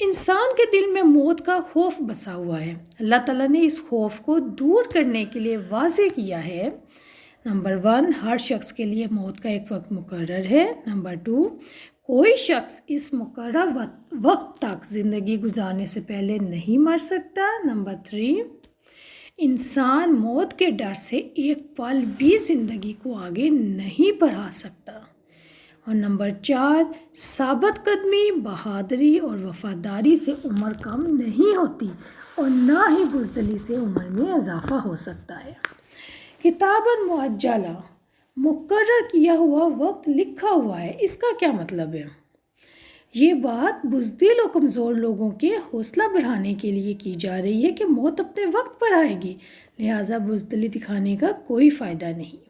انسان کے دل میں موت کا خوف بسا ہوا ہے۔ اللہ تعالیٰ نے اس خوف کو دور کرنے کے لیے واضح کیا ہے۔ نمبر 1، ہر شخص کے لیے موت کا ایک وقت مقرر ہے۔ نمبر 2، کوئی شخص اس مقررہ وقت تک زندگی گزارنے سے پہلے نہیں مر سکتا۔ نمبر 3، انسان موت کے ڈر سے ایک پل بھی زندگی کو آگے نہیں بڑھا سکتا۔ اور نمبر 4، ثابت قدمی، بہادری اور وفاداری سے عمر کم نہیں ہوتی اور نہ ہی بزدلی سے عمر میں اضافہ ہو سکتا ہے۔ کتاباً معجلہ، مقرر کیا ہوا وقت لکھا ہوا ہے، اس کا کیا مطلب ہے؟ یہ بات بزدل و کمزور لوگوں کے حوصلہ بڑھانے کے لیے کی جا رہی ہے کہ موت اپنے وقت پر آئے گی، لہٰذا بزدلی دکھانے کا کوئی فائدہ نہیں۔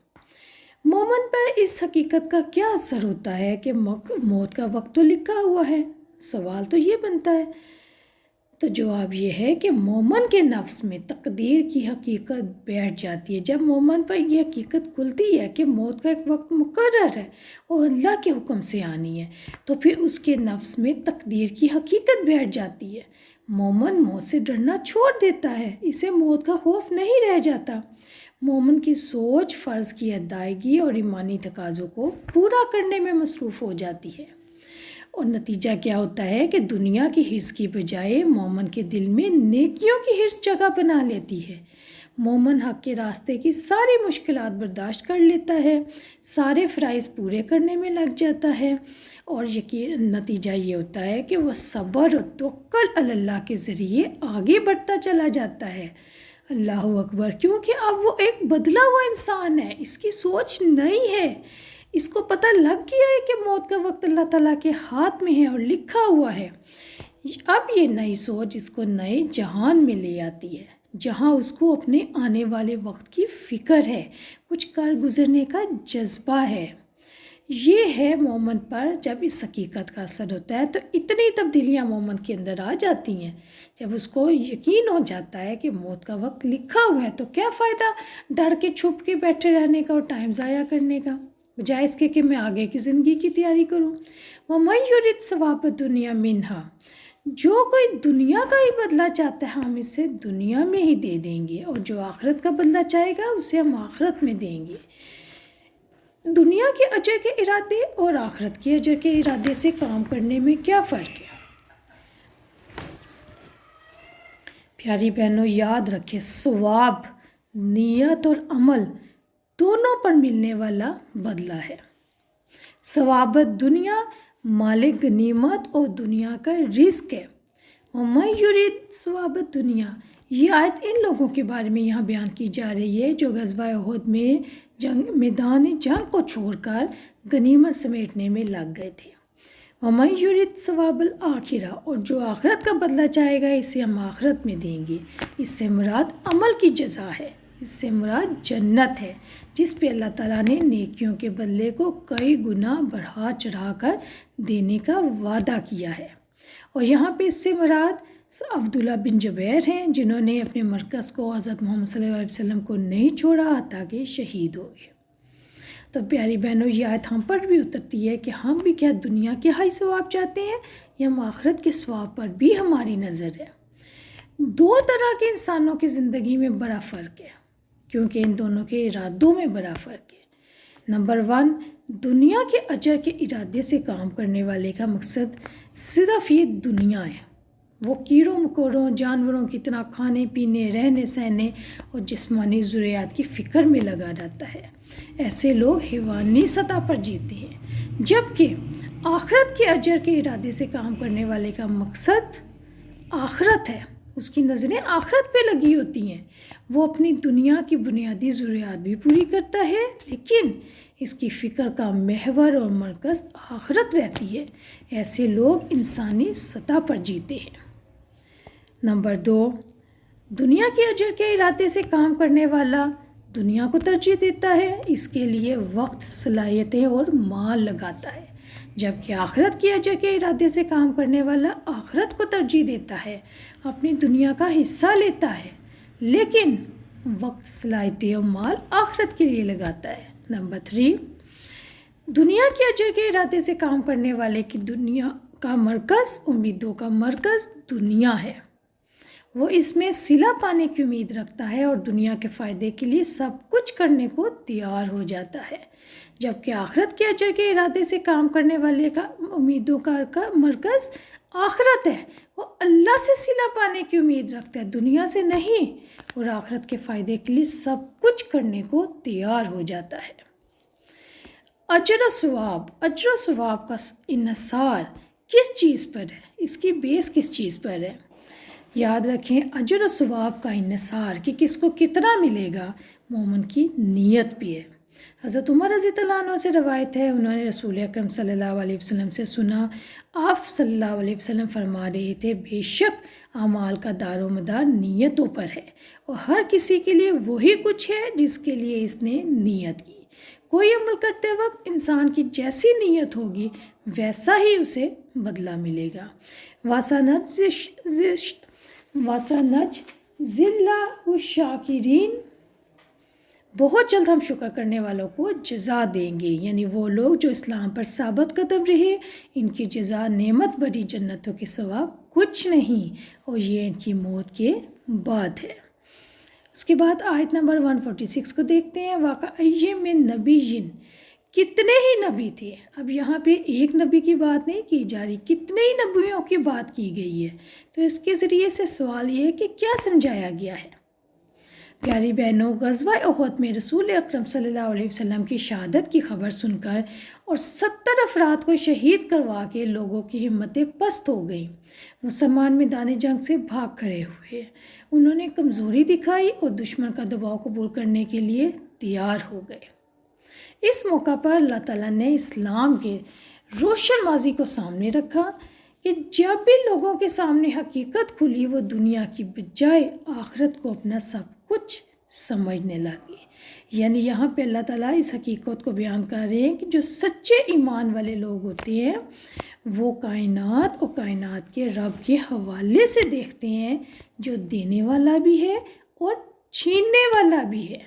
مومن پر اس حقیقت کا کیا اثر ہوتا ہے کہ موت کا وقت تو لکھا ہوا ہے؟ سوال تو یہ بنتا ہے، تو جواب یہ ہے کہ مومن کے نفس میں تقدیر کی حقیقت بیٹھ جاتی ہے۔ جب مومن پر یہ حقیقت کھلتی ہے کہ موت کا ایک وقت مقرر ہے اور اللہ کے حکم سے آنی ہے، تو پھر اس کے نفس میں تقدیر کی حقیقت بیٹھ جاتی ہے۔ مومن موت سے ڈرنا چھوڑ دیتا ہے، اسے موت کا خوف نہیں رہ جاتا۔ مومن کی سوچ فرض کی ادائیگی اور ایمانی تقاضوں کو پورا کرنے میں مصروف ہو جاتی ہے، اور نتیجہ کیا ہوتا ہے کہ دنیا کی حرص کی بجائے مومن کے دل میں نیکیوں کی حرص جگہ بنا لیتی ہے۔ مومن حق کے راستے کی ساری مشکلات برداشت کر لیتا ہے، سارے فرائض پورے کرنے میں لگ جاتا ہے، اور نتیجہ یہ ہوتا ہے کہ وہ صبر اور توکل علی اللہ کے ذریعے آگے بڑھتا چلا جاتا ہے۔ اللہ اکبر، کیونکہ اب وہ ایک بدلا ہوا انسان ہے، اس کی سوچ نئی ہے، اس کو پتہ لگ گیا ہے کہ موت کا وقت اللہ تعالیٰ کے ہاتھ میں ہے اور لکھا ہوا ہے۔ اب یہ نئی سوچ اس کو نئے جہان میں لے آتی ہے، جہاں اس کو اپنے آنے والے وقت کی فکر ہے، کچھ کر گزرنے کا جذبہ ہے۔ یہ ہے مومن پر جب اس حقیقت کا اثر ہوتا ہے تو اتنی تبدیلیاں مومن کے اندر آ جاتی ہیں۔ جب اس کو یقین ہو جاتا ہے کہ موت کا وقت لکھا ہوا ہے تو کیا فائدہ ڈر کے چھپ کے بیٹھے رہنے کا اور ٹائم ضائع کرنے کا، بجائے اس کے کہ میں آگے کی زندگی کی تیاری کروں۔ وَمَن يُرِدْ ثَوَابَ الدُّنْيَا مِنْهَا، جو کوئی دنیا کا ہی بدلہ چاہتا ہے ہم اسے دنیا میں ہی دے دیں گے، اور جو آخرت کا بدلہ چاہے گا اسے ہم آخرت میں دیں گے۔ دنیا کے اجر کے ارادے اور آخرت کے اجر کے ارادے سے کام کرنے میں کیا فرق ہے؟ پیاری بہنوں، یاد رکھیں، ثواب نیت اور عمل دونوں پر ملنے والا بدلہ ہے۔ ثواب دنیا مالک غنیمت اور دنیا کا رزق ہے۔ وَمَن يُرِدْ ثواب الدنیا، یہ آیت ان لوگوں کے بارے میں یہاں بیان کی جا رہی ہے جو غزوہ احد میں میدان جنگ کو چھوڑ کر غنیمت سمیٹنے میں لگ گئے تھے۔ وَمَن يُرِدْ ثواب الآخرہ، اور جو آخرت کا بدلہ چاہے گا اسے ہم آخرت میں دیں گے۔ اس سے مراد عمل کی جزا ہے، اس سے مراد جنت ہے، جس پہ اللہ تعالیٰ نے نیکیوں کے بدلے کو کئی گنا بڑھا چڑھا کر دینے کا وعدہ کیا ہے۔ اور یہاں پہ اس سے مراد عبداللہ بن جبیر ہیں، جنہوں نے اپنے مرکز کو حضرت محمد صلی اللہ علیہ وسلم کو نہیں چھوڑا حتیٰ کہ شہید ہو گئے۔ تو پیاری بہنوں، یہ آیت ہم پر بھی اترتی ہے کہ ہم بھی کیا دنیا کے ہائی ثواب چاہتے ہیں یا ہم آخرت کے ثواب پر بھی ہماری نظر ہے۔ دو طرح کے انسانوں کی زندگی میں بڑا فرق ہے، کیونکہ ان دونوں کے ارادوں میں بڑا فرق ہے۔ نمبر 1، دنیا کے اجر کے ارادے سے کام کرنے والے کا مقصد صرف یہ دنیا ہے، وہ کیڑوں مکوڑوں جانوروں کی طرح کھانے پینے رہنے سہنے اور جسمانی ضروریات کی فکر میں لگا رہتا ہے۔ ایسے لوگ حیوانی سطح پر جیتے ہیں، جبکہ آخرت کے اجر کے ارادے سے کام کرنے والے کا مقصد آخرت ہے، اس کی نظریں آخرت پہ لگی ہوتی ہیں۔ وہ اپنی دنیا کی بنیادی ضروریات بھی پوری کرتا ہے، لیکن اس کی فکر کا محور اور مرکز آخرت رہتی ہے۔ ایسے لوگ انسانی سطح پر جیتے ہیں۔ نمبر 2، دنیا کے اجر کے ارادے سے کام کرنے والا دنیا کو ترجیح دیتا ہے، اس کے لیے وقت، صلاحیتیں اور مال لگاتا ہے، جبکہ آخرت کے اجر کے ارادے سے کام کرنے والا آخرت کو ترجیح دیتا ہے، اپنی دنیا کا حصہ لیتا ہے، لیکن وقت، صلاحیتیں اور مال آخرت کے لیے لگاتا ہے۔ نمبر 3، دنیا کے اجر کے ارادے سے کام کرنے والے کی دنیا کا مرکز، امیدوں کا مرکز دنیا ہے۔ وہ اس میں صلہ پانے کی امید رکھتا ہے اور دنیا کے فائدے کے لیے سب کچھ کرنے کو تیار ہو جاتا ہے، جبکہ آخرت کے اجر کے ارادے سے کام کرنے والے کا امیدوں کا مرکز آخرت ہے۔ وہ اللہ سے صلہ پانے کی امید رکھتا ہے، دنیا سے نہیں، اور آخرت کے فائدے کے لیے سب کچھ کرنے کو تیار ہو جاتا ہے۔ اجر و ثواب کا انحصار کس چیز پر ہے؟ اس کی بیس کس چیز پر ہے؟ یاد رکھیں، اجر و ثواب کا انحصار کہ کس کو کتنا ملے گا مومن کی نیت بھی ہے۔ حضرت عمر رضی اللہ عنہ سے روایت ہے، انہوں نے رسول اکرم صلی اللہ علیہ وسلم سے سنا، آپ صلی اللہ علیہ وسلم فرما رہے تھے، بے شک اعمال کا دار و مدار نیتوں پر ہے، اور ہر کسی کے لیے وہی کچھ ہے جس کے لیے اس نے نیت کی۔ کوئی عمل کرتے وقت انسان کی جیسی نیت ہوگی ویسا ہی اسے بدلہ ملے گا۔ وَسَنَجْزِي اللَّهُ الشَّاكِرِينَ، بہت جلد ہم شکر کرنے والوں کو جزا دیں گے، یعنی وہ لوگ جو اسلام پر ثابت قدم رہے، ان کی جزا نعمت بری جنتوں کے سوا کچھ نہیں، اور یہ ان کی موت کے بعد ہے۔ اس کے بعد آیت نمبر 146 کو دیکھتے ہیں، وَكَأَيٍّ مِّن نَبِيٍّ، کتنے ہی نبی تھے۔ اب یہاں پہ ایک نبی کی بات نہیں کی جا رہی، کتنے ہی نبیوں کی بات کی گئی ہے۔ تو اس کے ذریعے سے سوال یہ ہے کہ کیا سمجھایا گیا ہے؟ پیاری بہنوں، غزوہ احد میں رسول اکرم صلی اللہ علیہ وسلم کی شہادت کی خبر سن کر اور 70 افراد کو شہید کروا کے لوگوں کی ہمتیں پست ہو گئیں۔ مسلمان میدان جنگ سے بھاگ کھڑے ہوئے، انہوں نے کمزوری دکھائی اور دشمن کا دباؤ قبول کرنے کے لیے تیار ہو گئے۔ اس موقع پر اللہ تعالیٰ نے اسلام کے روشن ماضی کو سامنے رکھا کہ جب بھی لوگوں کے سامنے حقیقت کھلی، وہ دنیا کی بجائے آخرت کو اپنا سب کچھ سمجھنے لگے۔ یعنی یہاں پہ اللہ تعالیٰ اس حقیقت کو بیان کر رہے ہیں کہ جو سچے ایمان والے لوگ ہوتے ہیں وہ کائنات اور کائنات کے رب کے حوالے سے دیکھتے ہیں، جو دینے والا بھی ہے اور چھیننے والا بھی ہے۔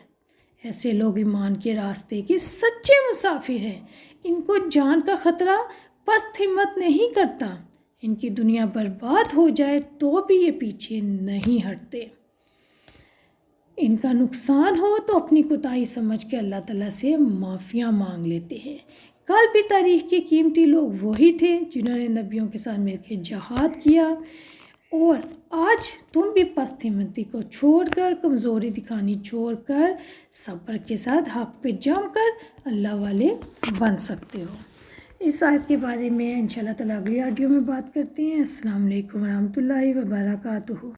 ایسے لوگ ایمان کے راستے کے سچے مسافر ہیں، ان کو جان کا خطرہ پست ہمت نہیں کرتا، ان کی دنیا برباد ہو جائے تو بھی یہ پیچھے نہیں ہٹتے، ان کا نقصان ہو تو اپنی کوتاہی سمجھ کے اللہ تعالیٰ سے معافیاں مانگ لیتے ہیں۔ کل بھی تاریخ کے قیمتی لوگ وہی تھے جنہوں نے نبیوں کے ساتھ مل کے جہاد کیا، اور آج تم بھی پست ہمتی کو چھوڑ کر، کمزوری دکھانی چھوڑ کر، صبر کے ساتھ حق پہ جم کر اللہ والے بن سکتے ہو۔ اس آیت کے بارے میں انشاءاللہ تعالیٰ اگلی آڈیو میں بات کرتے ہیں۔ السلام علیکم ورحمۃ اللہ وبرکاتہ۔